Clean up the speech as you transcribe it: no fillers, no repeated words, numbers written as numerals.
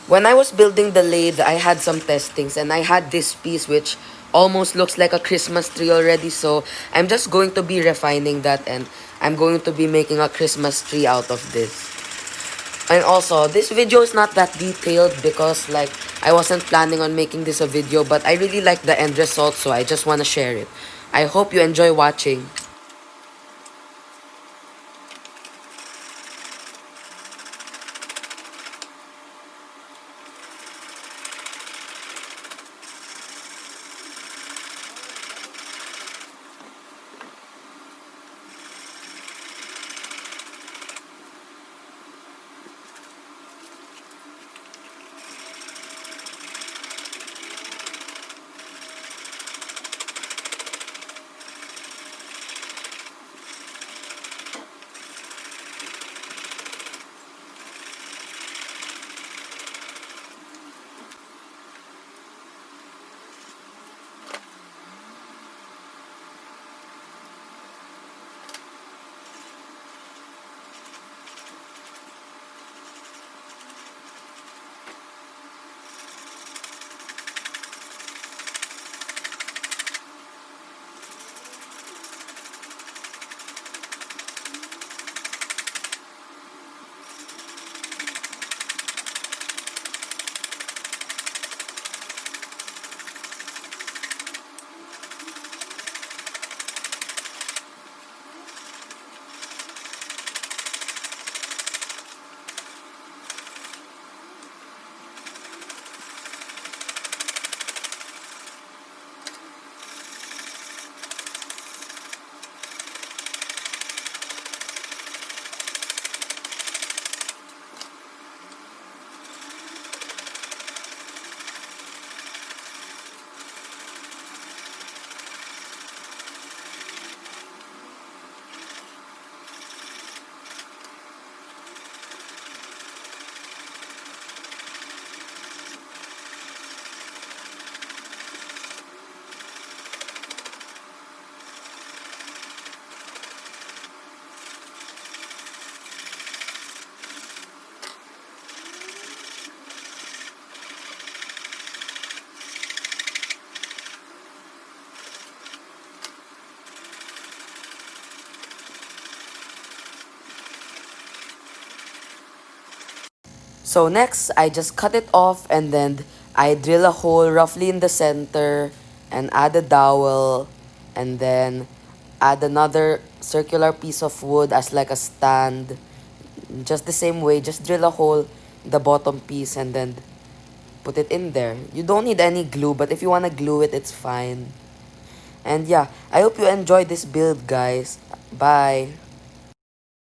When I was building the lathe, I had some testings and I had this piece which almost looks like a Christmas tree already. So I'm just going to be refining that and I'm going to be making a Christmas tree out of this. And also, this video is not that detailed because like I wasn't planning on making this a video, but I really like the end result, so I just want to share it. I hope you enjoy watching. So next, I just cut it off and then I drill a hole roughly in the center and add a dowel and then add another circular piece of wood as like a stand. Just the same way, just drill a hole in the bottom piece and then put it in there. You don't need any glue, but if you want to glue it, it's fine. And yeah, I hope you enjoyed this build, guys. Bye.